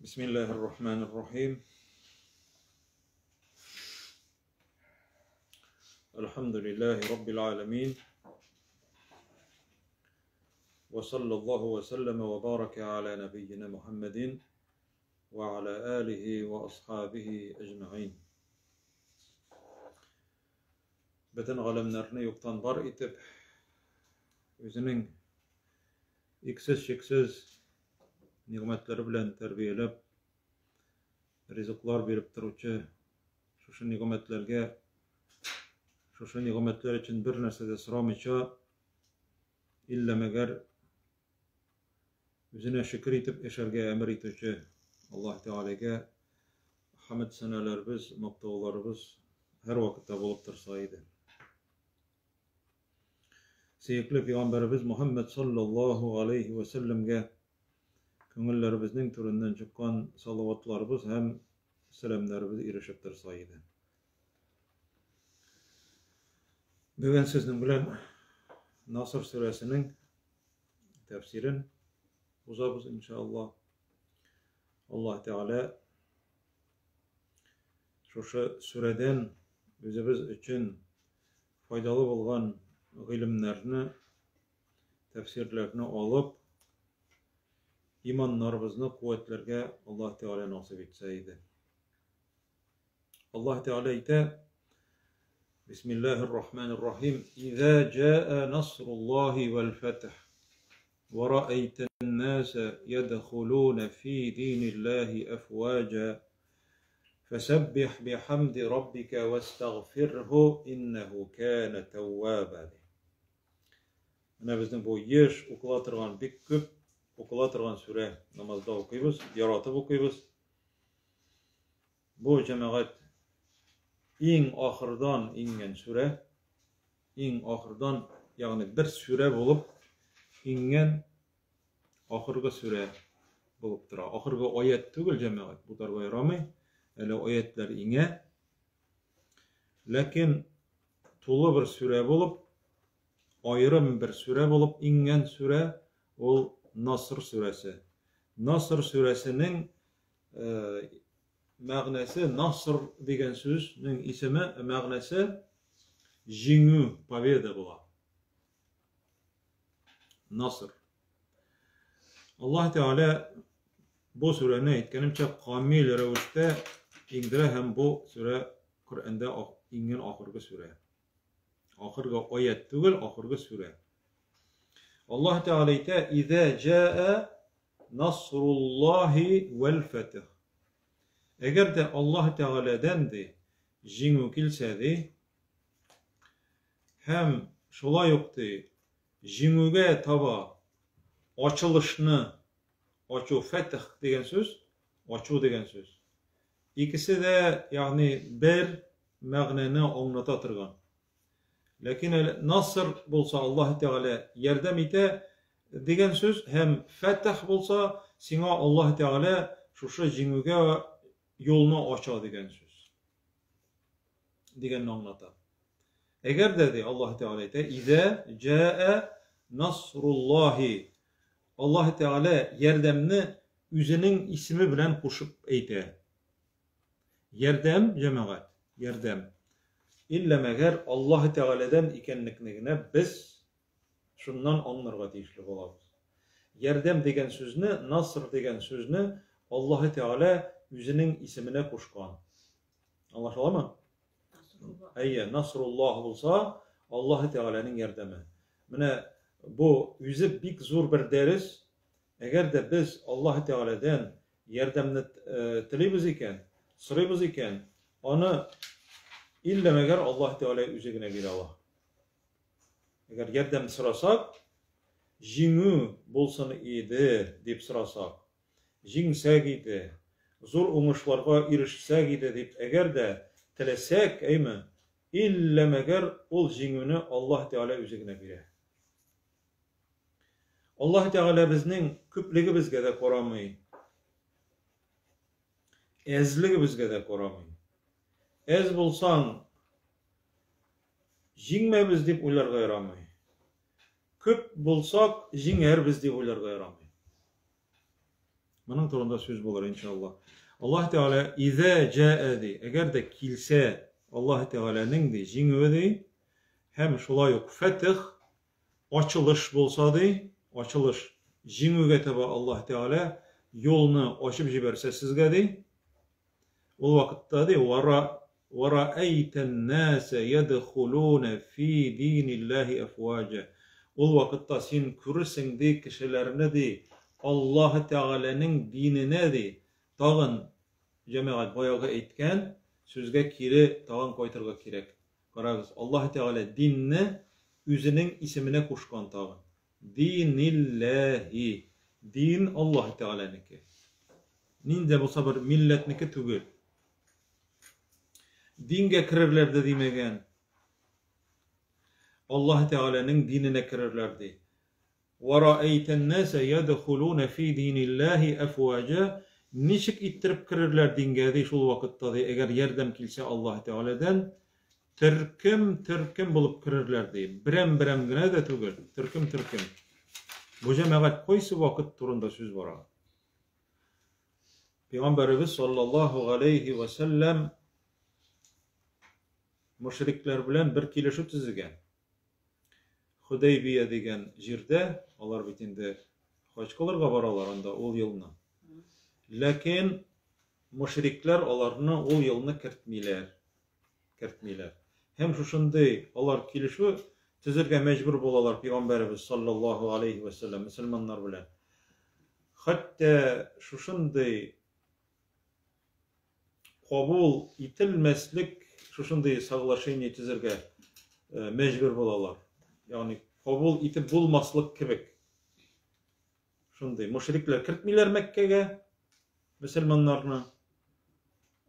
Bismillahirrahmanirrahim. Elhamdülillahi Rabbil alemin. Ve sallallahu ve sellem ve baraka ala nebiyyina Muhammedin ve ala alihi ve ashabihi ecma'in. Bütün alemlerini yoktan var etip, özünün iksiz şeksiz nimetleri bilen terbiyelep, rizıklar berip turuvchi, şuşu nimetlerge, şuşu nimetler için bir narsa da soramayça, illa meger özüne şükür etip eşerge emir etuvchi Allah Teala'ga hamd senelerimiz, maqtovlarımız her vakitte bolup tursa idi. Sevgili Peygamberimiz Muhammed sallallahu aleyhi ve sellem'ge köngüllerimizin türünden çıkan salavatlarımız hem selamlarımız erişip tursa idi. Bugün sizin bilen Nasr suresinin tefsirin uzabız inşallah. Allah Teala şu sureden bizimiz için faydalı olan ilimlerini, tefsirlerini alıp imanlarımızı kuvvetlerge Allah Teala nasip etseydi. Allah Teala ite Bismillahirrahmanirrahim. İza caa nasrullahi vel feth ve ra'eyten nase yedhulun fi dinillahi afwaja fesebbih bihamdi rabbika vestagfirhu innehu kana tawwaba. Ana bizning bu yeş okulatırgan bek köp okulatırgan sure namazda okuyuz, yaratып okuyuz. Bu cemaat eng ahırdan ingen sure, eng ahırdan yani bir sure bulup ingen ahırgı sure bulup tura. Ahırgı ayet tügül cemaat bu tarafı yaramay. Ele ayetler inge. Lakin tulu bir sure bulup ayrım bir sure bulup ingen sure ol Nasr suresi. Nasr suresinin ma'nası Nasr degen sözün ismi ma'nası jingü, победа bular. Nasr. Allah Teala bu sureni aytganimcha kamil ravishda indira hem bu sure Kur'onda ingen oxirgi sure. Oxirgi oyat tugul, oxirgi sure. Allah Teala ayta İza caa nasrullahi vel feth. Eğer de Allah Teala'dan de jingü kilsedi hem şolay yoktu jingüge taba açılışını açu feth degen söz, açu degen söz. İkisi de yani bir ma'nını anlata turgan. Lakin Nasr bolsa Allah Teala yardım ite degen söz hem feth bolsa sina Allah Teala şuşa jingüge yolunu aça degen söz. Degen anlata. Eğer dedi Allah Teala ite İza caa nasrullahi Allah Teala yardımını üzünün ismi bilen koşup eyte. Yardım cemaat, yardım. İlla meğer Allah Teala'dan ikenlikine biz şundan anlarga tiyişli bolabız. Yardım degen sözünü, Nasr degen sözünü Allah Teala üzünün ismine koşkan. Anlaşıldı mı? Ayya Nasrullah olsa Allah Teala'nın yardımı. Mine bu yüzü bik zor bir deriz. Eğer de biz Allah Teala'dan yardımını tileybiz iken, sıraybiz iken, onu illa meğer Allah Teala üzerine bir Allah. Eğer yardım sırasak, jingü bolsun idi deyip sırasak, jingsek idi, zor uğuşlarga erişsek idi deyip eğer de tilesek eymi, illa meğer ol jingünü Allah Teala üzerine bir. Allah Teala bizning köpligi bizga da ko'ramay. Ezligi bizga da ko'ramay. Ez bo'lsang jingmaymiz deb o'ylarga yaramay. Ko'p bo'lsak jingarbiz deb o'ylarga yaramay. Bunun turunda söz bulur inşallah. Allah Teala iza ca'adi eğer de kilse Allah Teala'nın de jiňüdi hem şolay ok fetih açılış bolsa di açılış jiňüge tabi Allah Teala yolunu açıp jiberse sizge di o vakitda di ve ra'ayten nase yedhulun fi dinillahi afwaja o vakitda sen görürsen di kişilerini di Allah Teala'nın dinine di tağın cemaat boyağı etken sözge kiri tağın koyturga kirek. Karagız Allah Teala dinne üzünün isimine kuşkan tağın. Dinillahi. Din Allah Teala'nınki. Ninde bu sabır milletniki tügül. Dinge kirirlerdi demegen. Allah Teala'nın dinine kirirlerdi. وَرَأَيْتَ النَّاسَ يَدْخُلُونَ فِي دِينِ اللّٰهِ أَفْوَاجًا Nişik ittirip kirirler dingedi şul vakitta eğer yerdem kilse Allah Teala'dan türküm bulup kirirlerdi. Birem gine de tügül. Türküm. Bu cemaat koysu vakit turunda söz var. Peygamberimiz sallallahu aleyhi ve sellem müşrikler bilen bir kilişi tüzügen. Hudeybiye degen jirde, onlar bitinde haçkalarga baralar anda ol yılına. Lakin müşrikler onlarını ol yılına kertmiler. Hem şuşunday onlar kilişi tüzürge mecbur bolalar Peygamberimiz sallallahu aleyhi ve sellem Müslümanlar bilen. Hatta şuşunday kabul itilmeslik şuşunday sağlaşayını tüzürge mecbur bolalar. Yani kabul itip bulmaslık kibik. Şunday müşrikler kirtmiler Mekke'ge Müslümanlarına.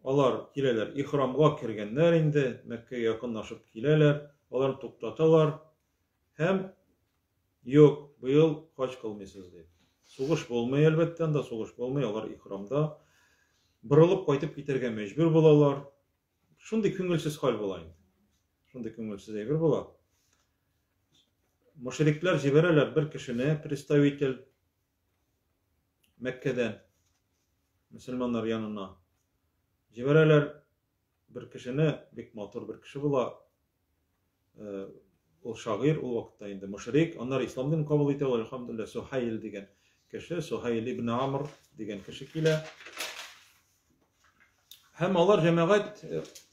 Onlar kileler ihramga kirgenler indi Mekke'ye yakınlaşıp kileler. Onlar tuktatalar. Hem yok bu yıl haç kılmaysız deyip. Soğuş bolmay elbetten de soğuş bolmay onlar ihramda. Bırılıp kaytıp giderge mecbur bolalar. Şunday küngülsüz hal bolayın. Şunday küngülsüz evir bolar. Müşrikler jibereler bir kişine представитель Mekke'den Müslümanlar yanına jibereler bir kişine bek matur bir kişi bula o şagir o vakitte indi müşrik onlar İslam'dan kabul ediyorlar elhamdülillah Suhayl degen kişi Suhayl ibn Amr degen kişi kile hem onlar cemaat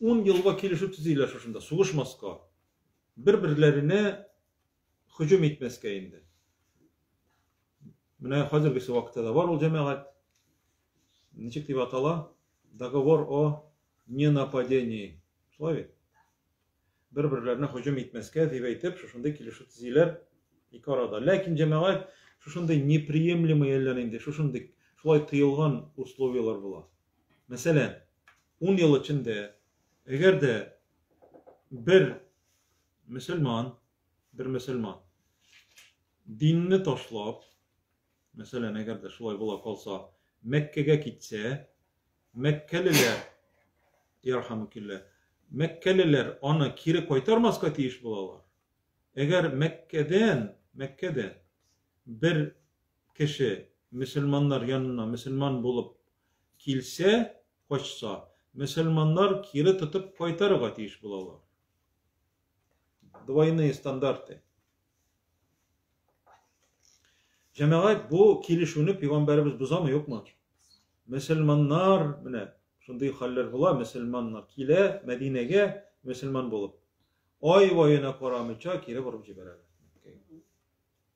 10 yılga kilişip tüzüyle şuşunda soğuşmaska birbirlerine hücum etmeske indi. Mine hazırgısı vakitte da var o cemaat. Nичек дип атала? Договор о ненападении. Şolay. Bir-birlerine hücum etmeske diп әйтеп, şuşunday kilişip tüzüler iki arada. Lakin cemaat şuşunday неприемлемый yerler indi. Şuşunday şolay tıyılgan условиялар була. Mesela 10 yıl içinde eğer de bir Müslüman dinini taşlap mesela eğer de şolay bola kalsa Mekke'ge gitse Mekkeliler yarhamukillah Mekkeliler ona kiri koytarmaska tiyiş bolalar. Eğer Mekke'den bir kişi Müslümanlar yanına Müslüman bulup kilse koşsa Müslümanlar kiri tutup koytarıga tiyiş bolalar. Двойные стандарты. Cemaat bu kilişini Peygamberimiz buzamı yok mu? Müslümanlar mine şunday haller bula Müslümanlar kile Medine'ge Müslüman bulup ay vayına koramıça kire vurup jibererler.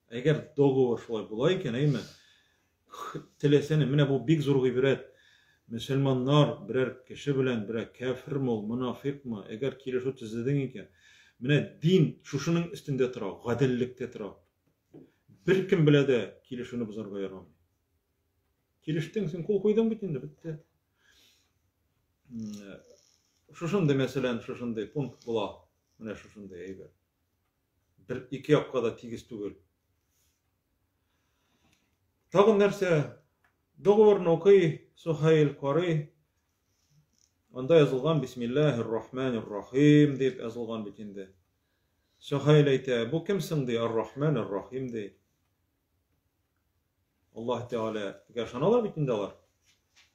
Eğer dogovor şolay bulayken eymi tileseni mine bu big zor gibret Müslümanlar birer kişi bilen birer kafir mol münafık mı eğer kilişi tüzedin iken mine din şuşunun üstünde tura gadillikte tura bir kim bile de kilişini buzarga yaramay. Kiliştin sen kol koydun bitindi bitti. Şuşunday mesela şuşunday punkt bula. Mine şuşunday eyber. Bir iki yapkada tigiz tügül. Tağın nerse dogovorunu okuy Suhayl kory. Onda yazılgan Bismillahirrahmanirrahim deyip yazılgan bitindi. Suhayl eyte bu kimsin diye Ar-Rahman Ar-Rahim deyip. Allah Teala yaşanalar bitindeler.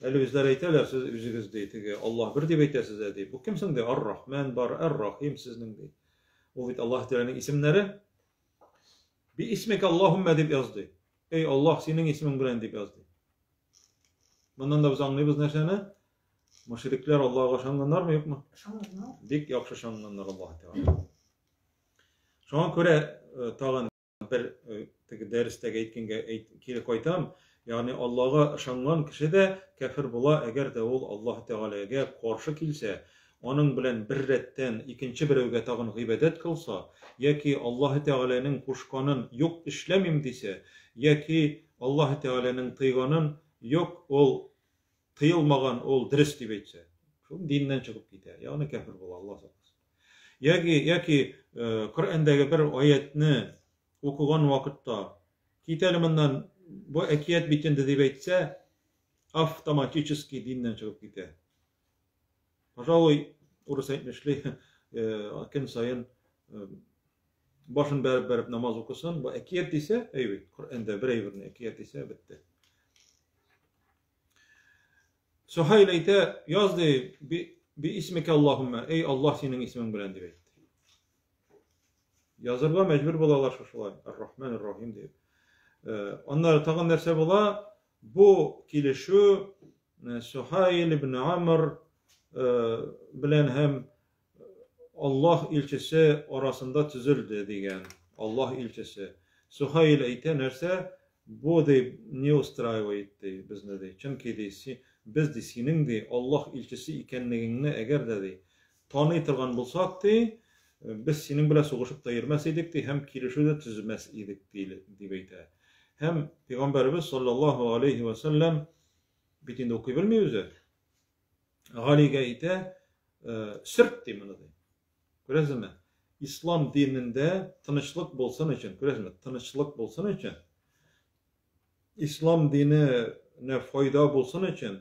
Eli bizler eyteler siz üzügüz deytigi. Allah bir dip eyter size deyip. Bu kimsin de? Ar-Rahman bar Er-Rahim sizning deyip. O bit Allah Teala'nın isimleri. Bir ismik Allahümme deyip yazdı. Ey Allah senin ismin bilen deyip yazdı. Bundan da biz anlayız nerseni? Müşrikler Allah'a şanlanlar mı yok mu? Şanlanlar. Dik yakşı şanlanlar Allah Teala. Şu an göre tağın bir derste eğitkili koytam. Yani Allah'a şanlan kişi de kafir bula eğer de ol Allah Teala'ya karşı kilse, onun bilen bir retten ikinci bir evge tağın gıybedet kılsa, ya ki Allah Teala'nın kuşkanın yok işlemim dese, ya ki Allah Teala'nın tıyganın yok ol tıyılmagan ol dürüst deyip etse, şu dinden çıkıp gider. Yani kafir bula Allah saklasın. Ya ki Kur'an'daki bir ayetini okugan vakitta kitelimindan bu ekiyet bitindi deyip etse автоматически dinden çıkıp gider. Пожалуй, orası etmişli gün sayın başın berip namaz okusun. Bu ekiyet ise evet Kur'an'da birebirine ekiyet ise bitti. Suhayl ite yazdı bir ismike Allahümme. Ey Allah senin ismin bilen deyip. Yazırga mecbur bulalar şuşulay. Er-Rahman Er-Rahim deyip. Onlar tağın derse bula bu kilişu Suhayl ibn Amr bilen hem Allah ilçesi arasında tüzüldü degen. Allah ilçesi. Suhayl ite nerse bu deyip ne ustravaydı biz ne deyip. Çünkü deysi biz de senin de Allah ilçesi ikenligini eğer de tanıytırgan bulsak de biz senin bile soğuşup da yirmeseydik de hem kilişi de tüzmez idik deyip. Hem Peygamberimiz sallallahu aleyhi ve sellem bitinde okuyabilmiyoruz. Galiga ite sırt demini de. Görüyorsunuz mu? İslam dininde tanışlık bolsan için, görüyorsunuz mu? Tanışlık bolsan için, İslam dini ne fayda bolsan için,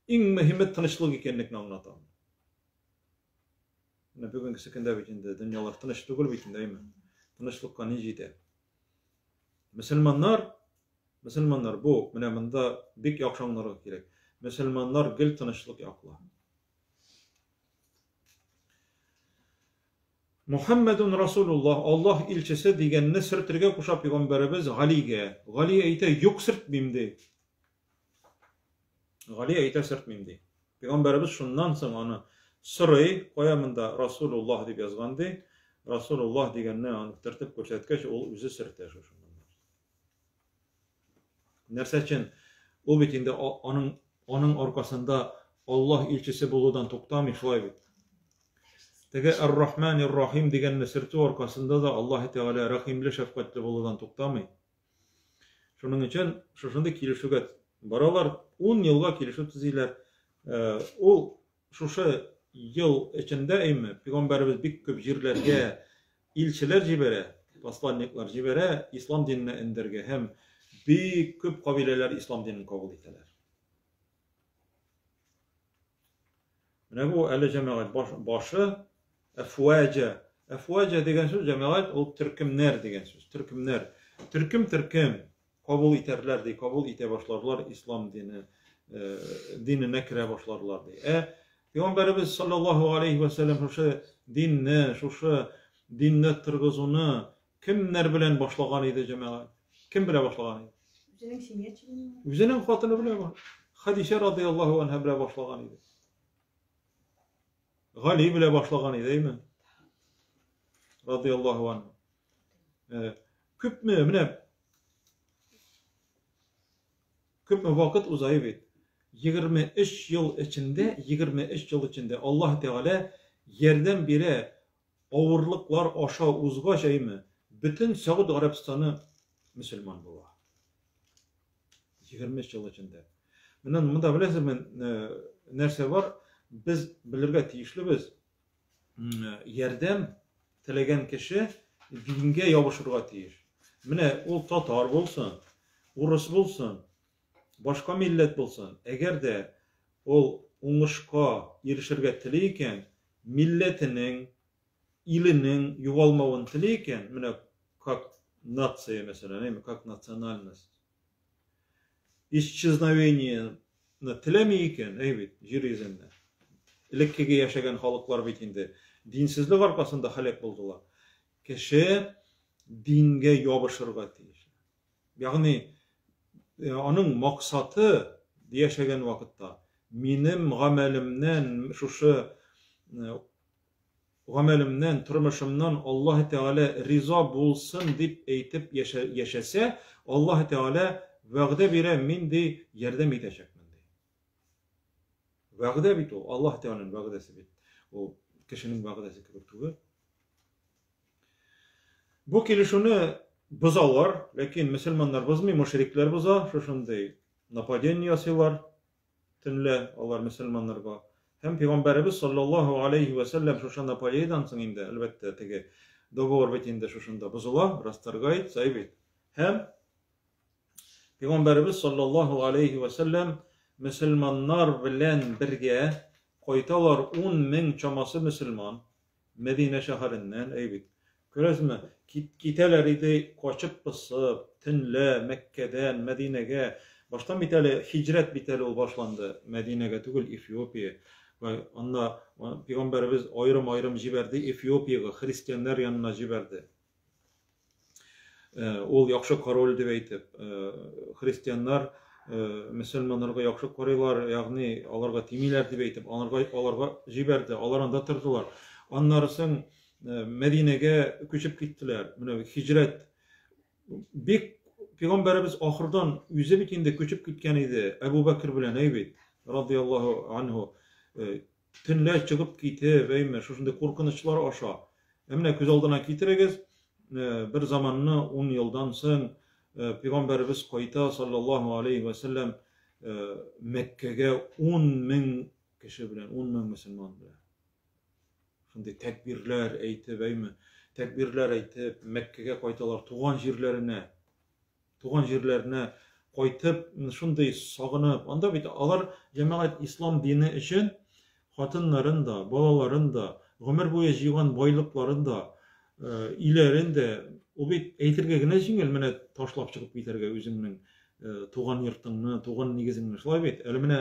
en mühim tanışlık ekenlikini anlatam. Ne bugünkü sekende bitinde dünyalar tanışlık ol bitinde değil mi? Tanışlık kanı jide. Müslümanlar bu mınamında bik yakşanları gerek. Müslümanlar gel tanışlık yakla. Muhammedun Resulullah Allah ilçesi digenini sırtırga kuşap Peygamberimiz Gali'ge. Gali'ye ite yok sırt mimdi. Gali'ye ite sırt mimdi. Peygamberimiz şundan sonra onu sırayı koyamında Resulullah diye yazgandı. Resulullah digenini onu tırtıp koşetkeş o üzü sırtı yaşıyor. Nerse için o bitinde onun arkasında Allah ilçesi buludan toktamış şolay bit. Tege Er-Rahman Er-Rahim digenini sırtı arkasında da Allah Teala rahimli şefkatli buludan toktamay. Şunun için şuşunda kilişugat baralar 10 yılga kilişu tüziler. O şuşu yıl içinde eymi Peygamberimiz bir köp jirlerge ilçiler jibere, poslaniklar jibere İslam dinine indirge hem bir köp kabileler İslam dinini kabul ettiler. Ne bu ele cemaat başı Efvace degen söz cemaat o Türkümler degen söz. Türkümler. Türküm kabul iterler diye kabul ite başlarlar İslam dinine kire başlarlar diye. Peygamberimiz sallallahu aleyhi ve sellem şu dinne tırgızını kimler bilen başlagan idi cemaat? Kim bile başlagan idi? Üzerinin hatını bile var. Hadişe radıyallahu anh'a bile başlagan idi. Gali bile başlagan idi değil mi? Radıyallahu anh. Küp mü vakit uzayıp et. 23 yıl içinde Allah Teala yerden bire ağırlıklar aşağı uzga şey mi? Bütün Saudi Arabistan'ı Müslüman bula. 23 yıl içinde. Bunda bilesiniz nerse var? Biz bilirge tiyişli biz. Yerden tilegen kişi dinge yavuşurga tiyiş. Mine ol Tatar bolsun, Urus bolsun, başka millet bolsun. Eğer de ol uңuşka erişirge tileyken milletinin, ilinin yuvalmavın tileyken mine kak natsiya mesela, değil mi? Kak nasyonalnost. исчезновениені тілемей екен, бит, жер yüzünde. Элеккеге яшәгән халыклар бит инде динсезлек аркасында халак булдылар. Кеше дингә ябышырга тиеш. Ягъни аның максаты яшәгән вакытта минем гамәлемнән шушы гамәлемнән, тормышымнан Аллаһ Тәгалә риза булсын дип әйтеп яшәсә, Аллаһ Тәгалә вәгъдә бирә, мин ди ярдәм итәчәкмен ди. Вәгъдә бит ул, Аллаһ Тәгаләнең вәгъдәсе бит. Ул кешенең вәгъдәсе кебек түгел. Бу килешүне бозалар, ләкин мөселманнар бозмый, мушриклар боза, шушындай нападение ясыйлар, төнлә алар мөселманнарга. Һәм Пәйгамбәрбез саллаллаһу алейхи ва саллям шушы нападениедән соң инде, әлбәттә, теге договор бит инде шушында бозыла, расторгает, бит. Һәм Пәйгамбәрбез саллаллаһу алейхи ва саллям мөселманнар белән бергә кайталар 10,000 чамасы мөселман Мәдинә шәһәреннән, бит. Күрәсезме, китәләр иде, качып пысып, төнлә Мәккәдән Мәдинәгә. Баштан бит әле хиҗрәт бит әле ул башланды. Мәдинәгә түгел, Эфиопия. Анда Пәйгамбәрбез айрым-айрым җибәрде, Эфиопиягә, христианнар янына җибәрде. Ул яхшы король дип әйтеп, христианнар мөселманнарга яхшы карыйлар, ягъни аларга тимиләр дип әйтеп, аларга җибәрде, алар анда тордылар. Аннары соң Мәдинәгә күчеп киттеләр. Менә хиҗрәт бик Пәйгамбәрбез ахырдан үзе бит инде күчеп киткән иде, Әбу Бәкр белән, бит, радиллаһу анһу. Төнлә чыгып китеп, шушындай куркынычлар аша. Менә күз алдына китерегез, бер заманны 10 елдан соң Пәйгамбәрбез кайта саллаллаһу алейхи ва саллям Мәккәгә 10,000 кеше белән, 10,000 мөселман белән. Шундай тәкбирләр әйтеп, тәкбирләр әйтеп, Мәккәгә кайталар, туган җирләренә кайтып, шундай сагынып. Анда бит алар җәмәгать ислам дине өчен хатыннарын да, балаларын да, гомер буе җыйган байлыкларын да, иләрен дә, ул бит әйтергә генә җиңел, менә ташлап чыгып китәргә үзеңнең туган йортыңны, туган нигезеңне, шулай бит. Әле менә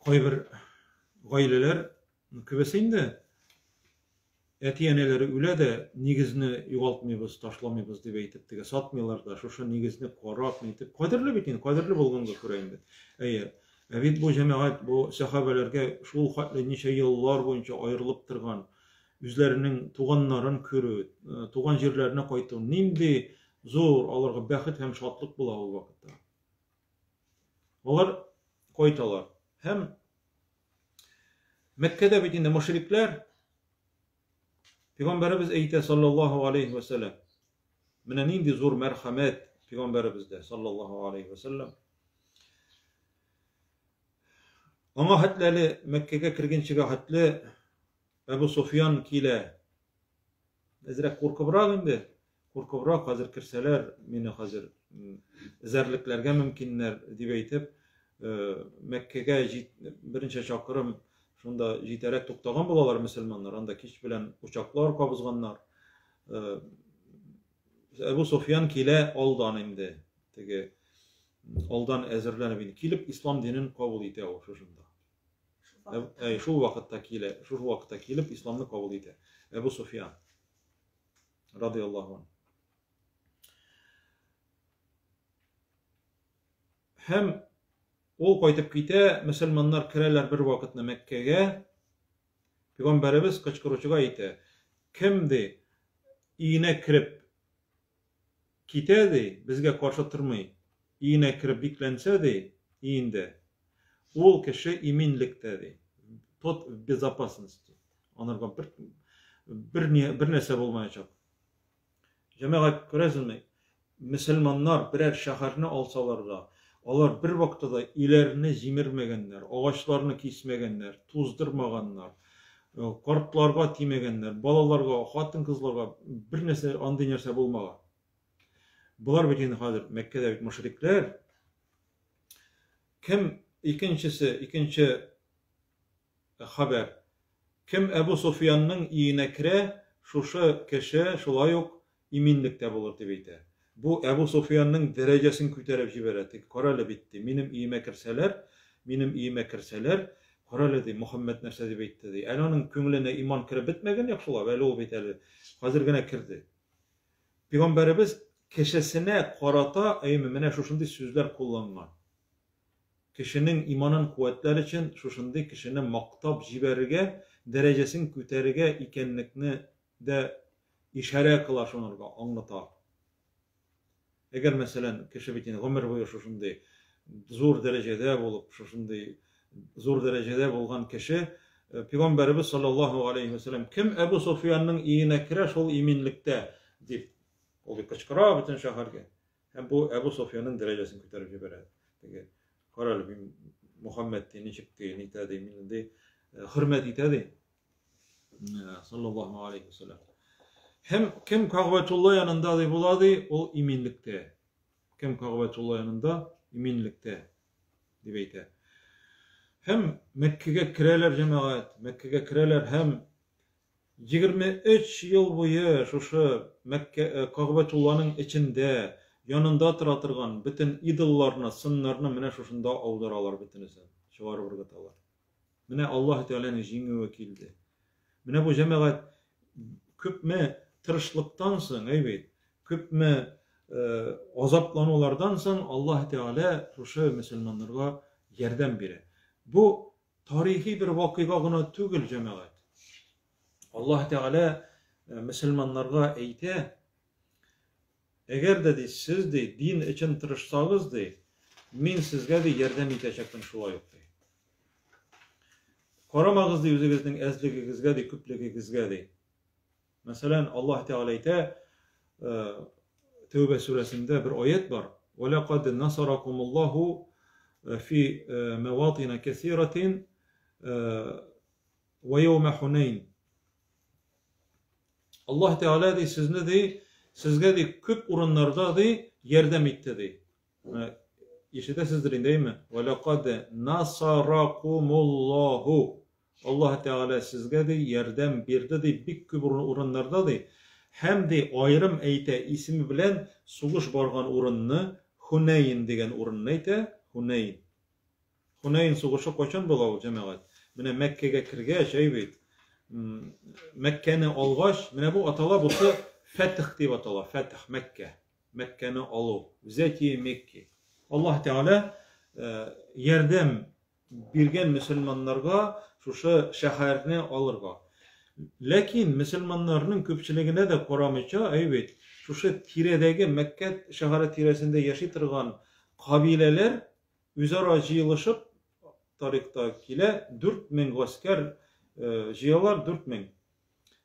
кайбер гаиләләр күбесе инде әти-әнәләре үлә дә нигезне югалтмыйбыз, ташламыйбыз дип әйтеп, теге сатмыйлар да, шушы нигезне карап әйтеп, кадерле бит инде, кадерле булганга күрә инде. Бит бу җәмәгать, бу сахабаларга шул хәтле ничә еллар буенча аерылып торган, үзләренең туганнарын күрү, туган җирләренә кайту, нинди зур аларга бәхет һәм шатлык була ул вакытта. Алар кайталар. Һәм Мәккәдә бит инде мушриклар, Пәйгамбәрбез әйтә саллаллаһу алейхи ва саллям, менә нинди зур мәрхәмәт Пәйгамбәрбездә саллаллаһу алейхи ва саллям. Аңа хәтле Мәккәгә кергәнчегә хәтле Әбу Суфьян килә. Әзрәк куркыбрак инде, куркыбрак, хәзер кирсәләр, мине хәзер эзәрлекләргә мөмкиннәр дип әйтеп, Мәккәгә беренче чакырым шунда җитәрәк туктаган булалар мөселманнар, анда кич белән учаклар кабызганнар. Әбу Суфьян килә алдан инде, теге алдан әзерләнеп килеп ислам динен кабул итә ул шушында. Шул вакытта килеп исламны кабул итә. Әбу Суфьян радиллаһу анһу. Һәм ул кайтып китә, мөселманнар керәләр бер вакытны Мәккәгә. Пәйгамбәрбез кычкыручыга әйтә, кем ди өенә кирип китә ди, безгә каршы тормый, өенә кирип бикләнсә ди, өендә, ул кеше иминлектә ди, тот в безопасности. Анарга бер нәрсә булмаячак. Җәмәгать, күрәсезме, мөселманнар берәр шәһәрне алсалар да, алар бер вакытта иләрне җимермәгәннәр, агачларны кисмәгәннәр, туздырмаганнар, картларга тимәгәннәр, балаларга, хатын-кызларга бер нәрсә, андый нәрсә булмаган. Булар бит инде хәзер Мәккәдә бит мушриклар. Кем икенче хәбәр. Кем Әбу Суфьянның өенә керә, шушы кеше шулай ук иминлектә булыр дип әйтә. bu Ebu Sufyan'ın derecesini küterip jibereti. Koralı bitti. Benim iyime kirseler, koralı di Muhammed nesedi bitti di. Onun küngüline iman kirip bitmegen yapsılar. Böyle o biteli. Hazır gene kirdi. Peygamberimiz keşesine karata eymimine şuşundi sözler kullanılan. Kişinin imanın kuvvetleri için şuşundi kişinin maktab jiberige, derecesini küterige ikenlikini de işare kılar şunurga, anlata. Eğer mesela kişi bitini ömür boyu şuşundi zor derecede bulup, şuşundi zor derecede bulgan kişi, Peygamberimiz sallallahu aleyhi ve sellem kim Ebu Sufyan'ın iyine kireş ol iminlikte deyip, olu kışkıra bütün şaharga. Hem bu Ebu Sufyan'ın derecesini küterip jiberedi. Peki, koralı bir Muhammed dini çıktı, nitadi, minindi, hürmet itadi. Sallallahu aleyhi ve sellem. Hem kim Ka'betullah yanında da buladı, o iminlikte. Kim Ka'betullah yanında, iminlikte. Dibeyte. Hem Mekke'ye kireler cemaat, Mekke'ye kireler hem 23 yıl boyu şu Mekke Ka'betullah'ın içinde yanında tıratırgan bütün idollarına, sınırlarına mine şuşunda avdaralar bitinisi. Şuvar vurgatalar. Mine Allah Teala'nın jini vekildi. Mine bu cemaat küpme tırışlıktansın, evet. Küpme azaplanılardansın Allah Teala şu Müslümanlara yerden biri. Bu tarihi bir vakıgağına tügül cemaat. Allah Teala Müslümanlara eğite, eğer dedi siz de din için tırışsağız de, min sizge de yerden itecektim şula yok de. Koramağız de yüzünüzün ezligigizge de, küpligigizge de. Mesela Allah Teala eğite, Tevbe suresinde bir ayet var. وَلَقَدْ نَصَرَكُمُ اللّٰهُ فِي مَوَاطِنَ كَثِيرَةٍ وَيَوْمَ حُنَيْنٍ. Allah Teala de sizne de, sizge de küp urunlarda de yerdem itti de. İşte sizdirin değil mi? وَلَقَدْ نَصَرَكُمُ اللّٰهُ. Allah Teala sizge de yerdem birde de bir küp urunlarda de hem de ayrım eğite ismi bilen suluş bargan urununu Huneyn degen urununu eğite Huneyn. Huneyn suluşu koçan bulağı cemaat. Mine Mekke'ye kirgeç evet. Mekke'ni algaç. Mine bu atala butu Fetih diye atala. Fetih Mekke. Mekke'ni alu. Zeti Mekke. Allah Teala yerdem birgen Müslümanlarga şu şehrini alırga. Lakin Müslümanların köpçüligine de koramışça evet şu tiredeki Mekke şehri tiresinde yaşaytırgan kabileler üzara jıyılışıp tariktakile 4000 asker jiyalar 4000.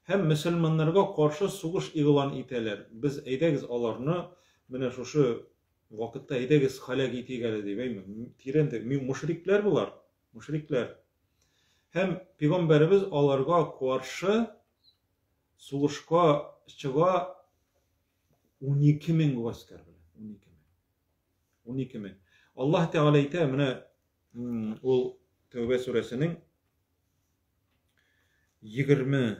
Hem Müslümanlarga karşı suğuş ilan iteler. Biz eydegiz alarını mine şu vakitte eydegiz halak itigeli deyim. Tirende müşrikler bular. Müşrikler. Hem Peygamberimiz alarga karşı suğuşka çıga 12.000 asker bilen. 12.000. Allah Teala ite mine ol Tevbe suresinin 20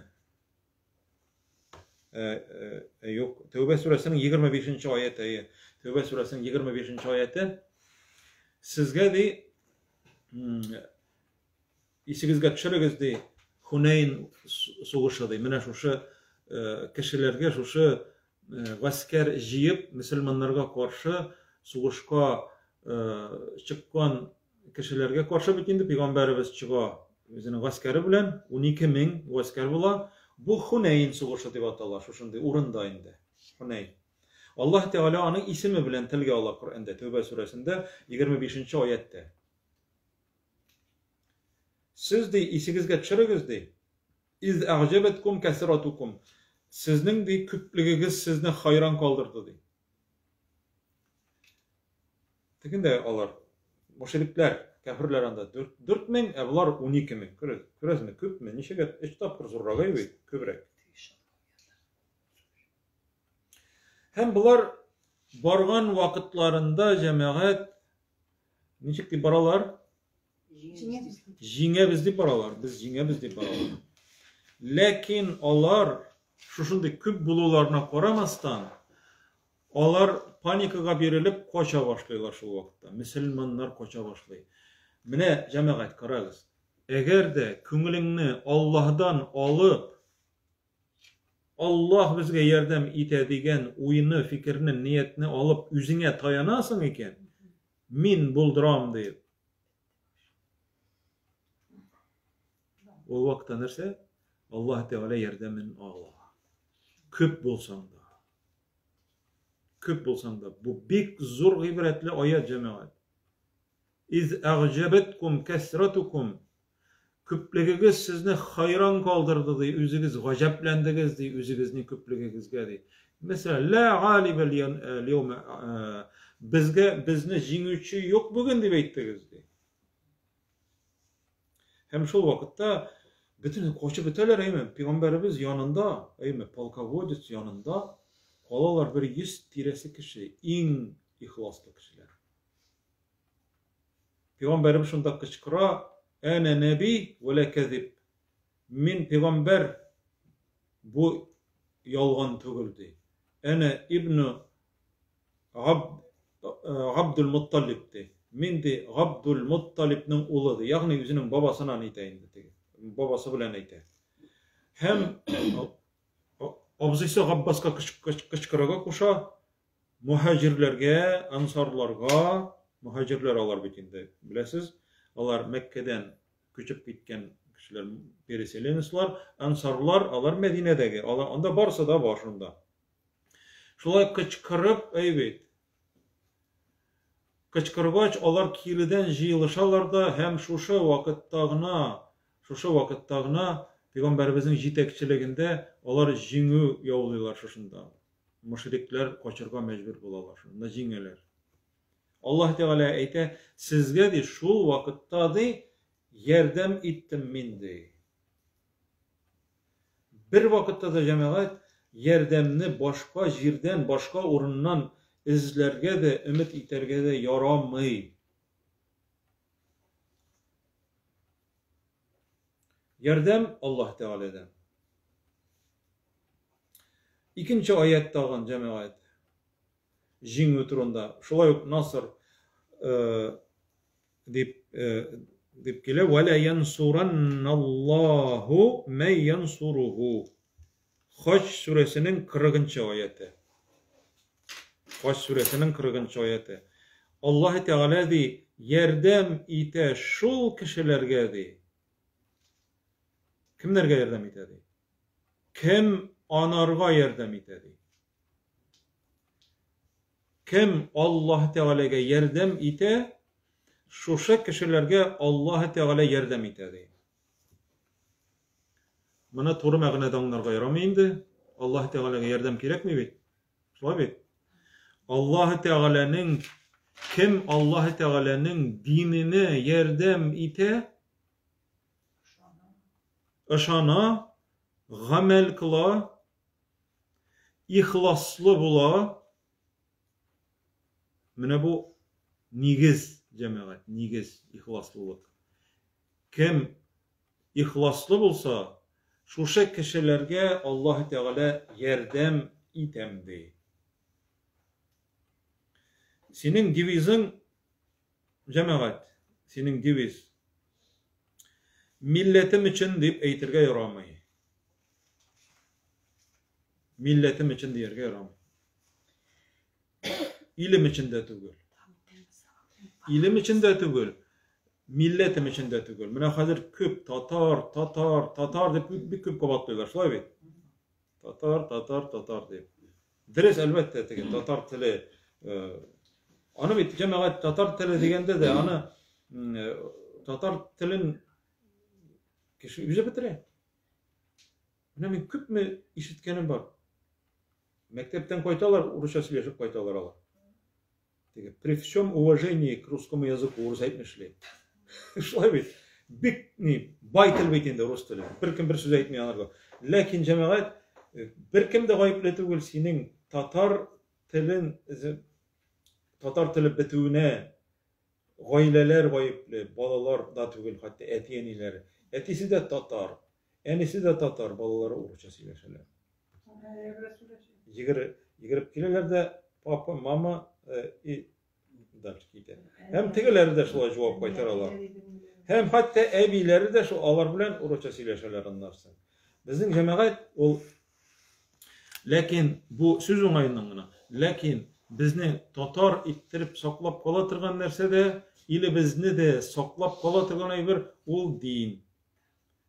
yok Tevbe suresinin 25. ayeti. Tevbe suresinin 25. ayeti sizge de İşigizge çırıgızdı Huneyn soğuşadı. Mine şu kişilerge şu asker jiyip Müslümanlarga karşı soğuşka çıkan kişilerge karşı bitindi. Peygamberimiz çıga özünün askeri bilen 12.000 asker bula. Bu Huneyn soğuşu diye atalar. Şuşundu urundayında. Huneyn. Allah Teala'nın ismi bilen tilge Allah Kur'an'da Tevbe suresinde 25. ayette. Siz de işigizge çırıgız de. İz a'cebetkum kesratukum. Sizning de küpligigiz sizni hayran kaldırdı de. Tekin de alar. Müşrikler, kafirler anda 4000, evlar 12.000. Körezmi küp mü? Nişeget eştap kurzurragay ve kübrek. Hem bular bargan vakitlarında cemaat niçik baralar? Jinge bizdi baralar. Biz jinge bizdi baralar. Lakin onlar şuşunday küp bulularına koramastan Alar panikaga berilip koça başlaylar şol vakitda. Müslümanlar koça başlay. Mine cemaat karagız. Eger de köngülüňni Allah'dan alıp Allah bizge yardam itedigen uyunu, fikrini, niyetini alıp üzüňe tayanasın eken, min bulduram deyip. O vakta nerse Allah Teala yardamin ağla. Köp bolsaň da. Köp bolsaň da. Bu bek zor ibretli ayet cemaat. İz a'jabetkum kesratukum. Köplegigiz sizni hayran kaldırdı diye, üzügiz gajaplandigiz diye, üzügizni köplegigizge diye. Mesela la galibel yevme bizni jiňüçi yok bugün diye aytdigiz diye. Hem şol vakitda bütün koçu biteler eymi, Peygamberimiz yanında, eymi, polkovodец yanında, kalalar bir 100 tiresi kişi, en ihlaslı kişiler. Peygamberimiz şunda kışkıra, Ene nebi ve le kezib. Min peygamber bu yalgan tügüldü. Ene İbn Abdülmuttalib'di. Min de Abdülmuttalib'nin uludy. Yani üzünün babasından aytayındı. Babası bilen aytay. Hem abzysi Abbas'a kışkıraga kuşa muhacirlerge, ansarlarga, muhacirler alar bitinde. Bilesiz? Alar Mekke'den köçüp gitken kişiler periselenuslar, ansarlar alar Medine'deki. Onda barsa da başında. Şolay kıçkırıp evet. Kıçkırgaç alar kiliden jyılışalar da hem şuşa vakittagına Peygamberimizin jitekçiliginde alar jiňü ýaglylar şuşunda. Müşrikler koçurga mecbur bolalar şunda jiňeler. Allah Teala ayta sizge de şol vakitda de yardam etdim men de. Bir vakitda da cemaat yardamni boşka jirden, boşka orundan izlerge de, ümit iterge de yaramay. Yardam Allah Teala'dan. İkinci ayetdagyn cemaat jiň turunda şolay Nasr dip kele ve la yansurannallahu men yansuruhu. Haç suresinin 40-njy ayeti. Haç suresinin 40-njy ayeti. Allah Teala di yardam ite şol kişilerge di. Kimlerge yardam itedi? Kim anarga yardam itedi? Kim Allah Teala'ga yardam ite, şuşa kişilerge Allah Teala yardam itedi. Mana toru magnadanlarga yaramayındı. Allah Teala'ga yardam kerekmi bit? Şolay bit. Allah Teala'nın kim Allah Teala'nın dinine yardam ite, ışana, gamel kıla, ihlaslı bula. Mene bu nigiz cemaat, nigiz ihlaslılık. Kim ihlaslı bolsa, şuşa kişilerge Allah Teala yardam itemdi. Senin divizin cemaat, senin diviz milletim için deyip eytirge yaramay. Milletim için diyerge yaramay. İlim içinde tügül. İlim içinde tügül. Milletim içinde tügül. Mine hazır köp Tatar deyip bir köp kabatlıyorlar. Şolay bit. Tatar deyip. Dres elbette tegen Tatar tili. Anı bit cemaat Tatar tili degende de anı Tatar tilin kişi yüze bitire. Mine men köp mi işitkenim var. Mektepten koytalar, uruşa söyleyip koytalar ala. При всем уважении к русскому языку урус айтмышли. Şolay bit. Bik bay til bitinde rus tili. Bir kim bir söz aytmay anarga. Lakin cemaat bir kim de gaýply tugul senin Tatar tili bitüne gaileler gaýply, balalar da tugul, hatta etiyeniler. Etisi de Tatar, enisi de Tatar, balaları urusça söyleşerler. Yigirip kileler de papa, mama hem tegeleri de şula cevap kaytaralar. Hem hatta ebileri de şu alar bilen uruça sileşeler anlarsın. Bizim cemaat ol lakin bu söz oңайынан lakin bizni tatar ittirip saklap kala turgan narsa da ili bizni de saklap kala turgan aybir ol din.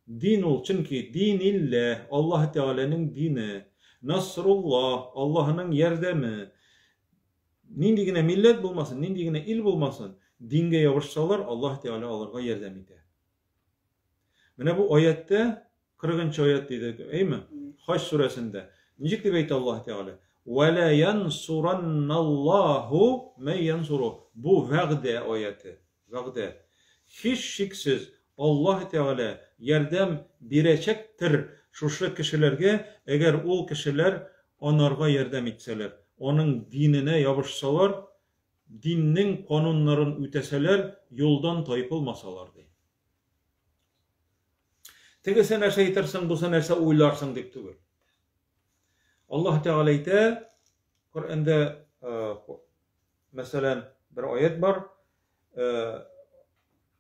Din ol çünkü din illa Allah Teala'nın dini. Nasrullah Allah'ın yardımı. Nindigine millet bulmasın, nindigine il bulmasın. Dinge yavuşsalar Allah Teala alırga yardım eder. Mene bu ayette 40. ayet dedi, değil mi? Haç suresinde. Nicik de beyt Allah Teala. وَلَا يَنْصُرَنَّ اللّٰهُ مَنْ يَنْصُرُهُ. Bu vəqdə ayeti. Vəqdə. Hiç şiksiz Allah Teala yardım birecektir şu kişilerge eğer ol kişiler onlarga yardım etseler. Onun dinine yapışsalar, dinnin kanunların üteseler, yoldan taypılmasalar diye. Tege sen her şey yetersen, bu sen her şey uylarsın deyip tügür. Allah Teala ite, Kur'an'da mesela bir ayet var,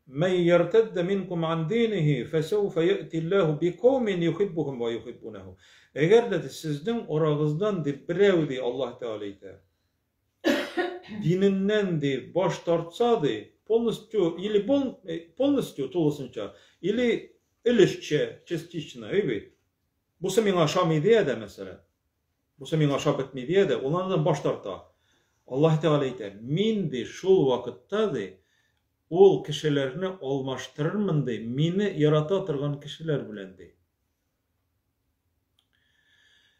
Men yertedde minkum an dinihi fesevfe ye'tillahu bi kavmin yuhibbuhum ve yuhibbunahu. Eğer de sizden orağızdan birevdi Allah Teala ite. Dininden de baş tartsa da полностью tolusunca ili ilişçe частично, evet. Bu semin aşam ideye de mesela. Bu semin aşam etme ideye de onlardan baş tarta. Allah Teala ite min de şul vakitte de ol kişilerini almaştırırmın de mini yarata tırgan kişiler bilen de.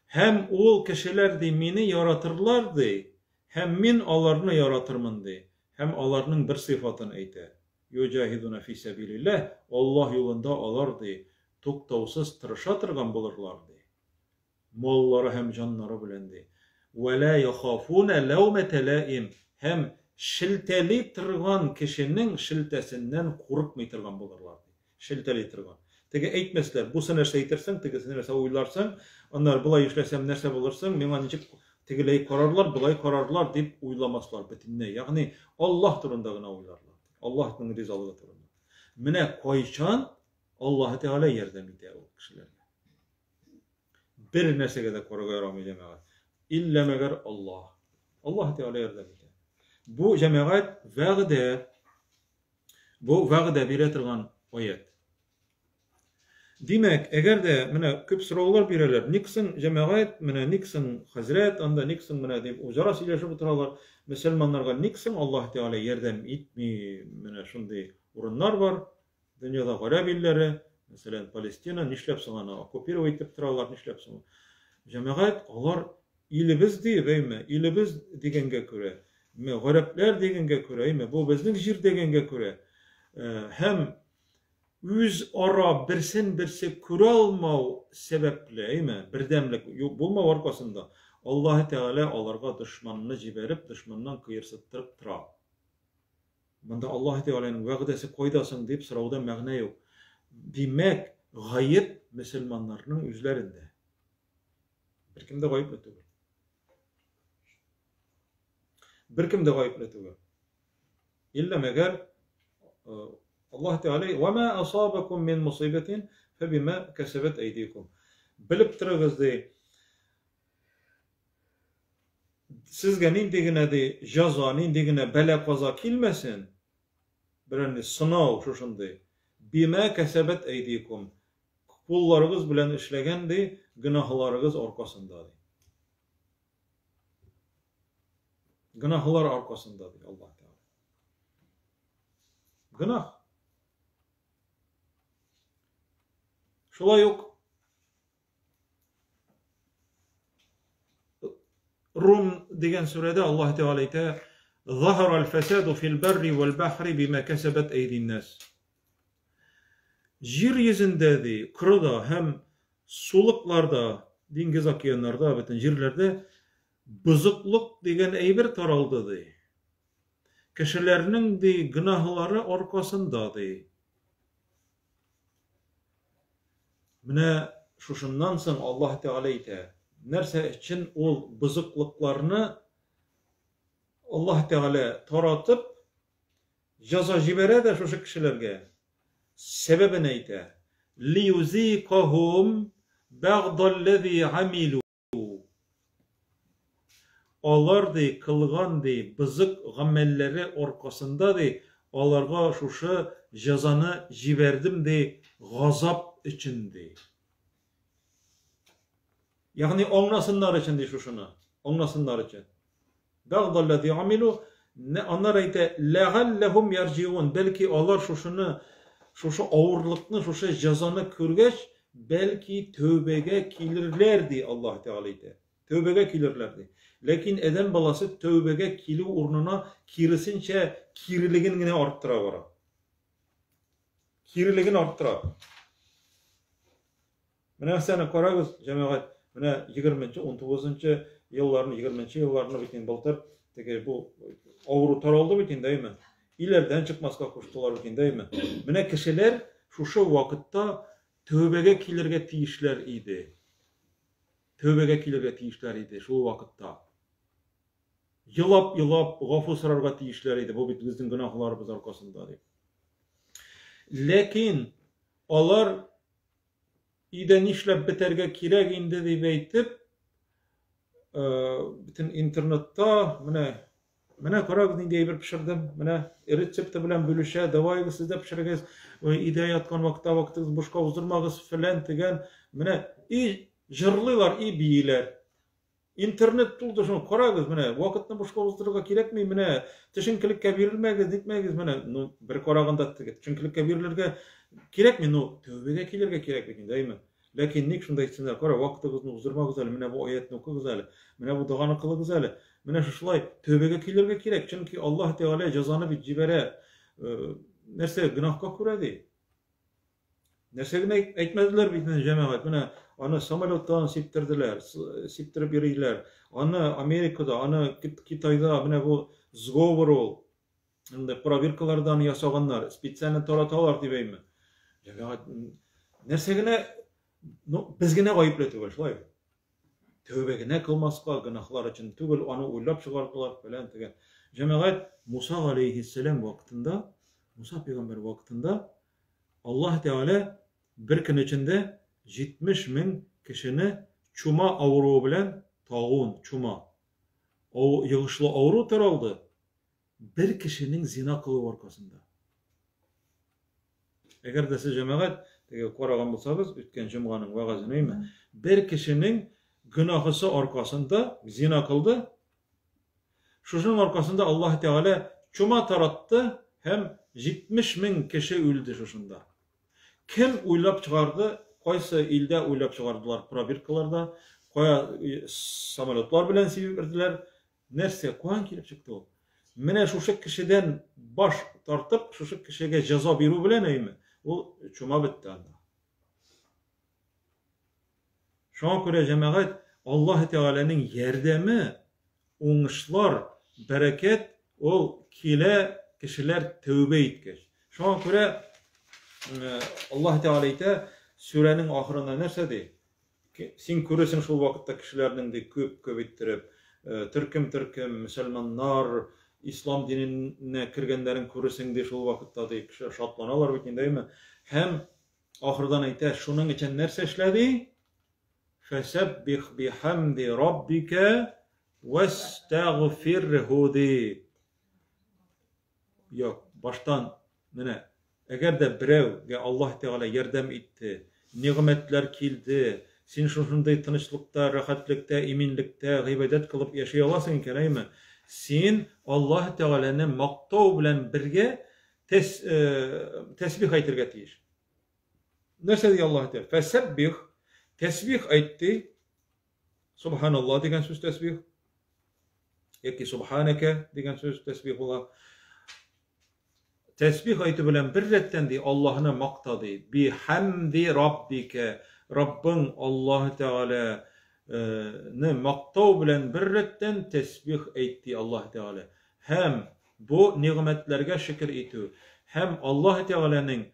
Hem ol kişiler de mini yaratırlar de hem min alarını yaratırmın de. Hem alarının bir sıfatını eyte. Yücahiduna fi sebilillah. Allah yolunda alar de. Tuktavsız tırışa tırgan bulurlar de. Malları hem canları bilen de. Ve la yakhafune levmete laim. Hem şilteli tırgan kişinin şiltesinden korkmay tırgan bulurlar de. Şilteli tırgan. Tege eytmesler. Bu sen nerse eytersen, tege sen nerse uylarsan, onlar bulay işlesem nerse bulursan, meğanicik tegileyi kararlar, bulay kararlar deyip uylamaslar betinne. Yani Allah turundağına uylarlar. Allah'ın rizalığı turunda. Mine koyçan Allah Teala yardım eder o kişilerine. Bir nersege de koruga yaramayacağım. İlla meğer Allah. Allah Teala yardım eder. Bu cemaat vəğdə biletirgan ayet. Demek eğer de mine köp sorular bireler, niksin cemaat, mine niksin hazret, anda niksin mine deyip uzara sileşip oturalar, Müslümanlarga niksin Allah Teala yardım etmi, mine şunday urunlar var. Dünyada Arap illeri, mesela Palestina nişlep sana, okupiro etip turalar nişlep sana. Cemaat onlar ilimiz deyip eyme, ilimiz degenge göre, Araplar degenge göre eyme, bu bizning jir degenge göre, hem yüz ara birsi köre almau sebeple, eyme, birdemlik bulma arkasında Allah Teala alarga düşmanını jiberip, düşmandan kıyırsıttırıp tıra. Bunda Allah Teala'nın vəqdəsi koydasın deyip sırauda məğne yok. Demek gayip Müslümanlarının üzlerinde. Bir kimde gayip etügür. Bir kimde gayip etügür. İlla meğer Allah Teala وَمَا أَصَابَكُمْ مِنْ مُصِيبَةٍ فَبِمَا كَسَبَتْ اَيْدِيكُمْ. Bilip tırığız de sizge nindigine de jaza, nindigine bela kaza kilmesin. Birini sınav şuşunday. Bime kesebet eydikum. Kullarınız bilen işlegen de günahlarınız arkasındadır. Günahlar arkasındadır Allah Teala. Günah. Şolay yok. Rum degen surede Allah Teala ite ظهر الفساد في البر والبحر بما كسبت أيدي الناس. Jir yüzünde de, kırda hem soluklarda, deniz okyanlarda, bütün jirlerde bızıklık degen eybir taraldı de. Kişilerinin de günahları arkasında de. Mine şuşundan son Allah Teala ite nerse için ol bızıklıklarını Allah Teala taratıp jaza jibere de şu kişilerge. Sebebini ayta. Liyuziqahum ba'dallazi amilu. Onlar de kılgan de bızık gamelleri orkasında de onlarga şuşu jazanı jiberdim de gazap içinde. Yani anlasınlar için de şuşunu. Anlasınlar için. Ba'dallazi amilu onlar ayta la'allahum yarjiun. Belki onlar şuşu ağırlıkını, şuşu jazanı körgeç belki tövbege kilirlerdi Allah Teala ayta. Tövbege kilirlerdi. Lakin eden balası tövbege kili urnuna kirisinçe kiriligin gine arttıra vara. Kiriligin arttıra. Mene sana karagız cemaat, mene 20-ci 19-ci yıllarını 20-ci yıllarını bitin baltar teke bu avru taraldı bitin deymi. İlerden çıkmaska koştular bitin deymi. Mene kişiler şu vakitta tövbege kilirge tiyişler idi. Tövbege kilirge tiyişler idi şu vakitta. Yılap gafur sırarga tiyişler idi. Bu bizden günahlarımız arkasında. Lakin onlar iden işlep biterge kirek indi deyip eytip bütün internetta mene karagız diye bir pişirdim. Mene retsepti bilen bölüşe davayı sizde pişirgez ide yatkan vaktiniz boşka uzdurmağız filan degen mene iyi jırlılar, iyi biyiler. İnternet tuldu şunu karagız mene vakitni boşka uzdurga kirek mi mene tişinkilikke verilmegiz ditmegiz mene bir karagında tişinkilikke verilirge kirek mi no tövbege kilirge kirek ekin deymi. Lakin nik şunda içsinler kara vakitinizni uzdurmağız ali mene bu ayetni okuyuz ali mene bu dağanı kılığız ali mene şuşulay tövbege kilirge kirek çünkü Allah Teala cezanı bir cibere nerse günahka kuradi. Nerse güne etmediler bitmedi cemaat mene ana samalottan siptirdiler, siptirip yürüyler. Ana Amerika'da, ana Kitay'da mene bu zgovorol, provirkalardan yasaganlar, spitseni taratalar dibeymi. Cemaat nerse güne bizgine gayıpletu var şulay. Tövbegine kılmaska günahlar için tügül onu uylap çıkardılar falan degen. Cemaat Musa aleyhisselam vaktında, Musa peygamber vaktında Allah Teala bir gün içinde 70.000 kişini çuma avru bilen tağun çuma o yığışlı avru taraldı. Bir kişinin zina kılığı arkasında. Eğer de siz cemaat koragan bulsanız ütken cumganın vagazı neymi? Bir kişinin günahısı arkasında zina kıldı. Şunun arkasında Allah Teala çuma tarattı hem 70.000 kişi öldü şuşunda. Kim uylap çıkardı? Koysa ilde uylap çıkardılar provirkalarda. Koya samalotlar bilen sivverdiler. Nerse koyan kilip çıktı o. Mene şuşuk kişiden baş tartıp şuşuk kişiye ceza biru bilen eymi? O çuma bitti anda. Şuna göre cemaat Allah Teala'nın yerdemi, oңuşlar, bereket ol kile kişiler tövbe etkeş. Şuna göre Allah Teala'yı sürenin ahırında nerse dey? Sen köresin şu vakitte kişilerinin de köp ettirip, Türküm, Müslümanlar, İslam dinine kirgenlerin köresin de şu vakitte de kişiler şatlanalar bitin değil mi? Hem ahırdan ayta şunun için nerse işledi? Fesebbih bihamdi rabbike vestağfirhu dey. Yok, baştan ne? Eğer de birev Allah Teala yardım etti, nimetler kildi, sen şunday tınçlıkta, rahatlıkta, eminlikte, gıybedet kılıp yaşayalasın iken mi? Sen Allah Teala'nın maqtav bilen birge tesbih aytırga tiyiş. Nerse diye Allah Teala? Fesebbih, tesbih aytti. Subhanallah degen söz tesbih. Eki subhaneke degen söz tesbih ola. Tesbih ayeti bilen bir retten di Allah'ını maqtadı. Bihamdi rabbike. Rabbin Allah Teala'nı maqtav bilen bir retten tesbih etti Allah Teala. Hem bu nimetlerge şükür etti. Hem Allah Teala'nın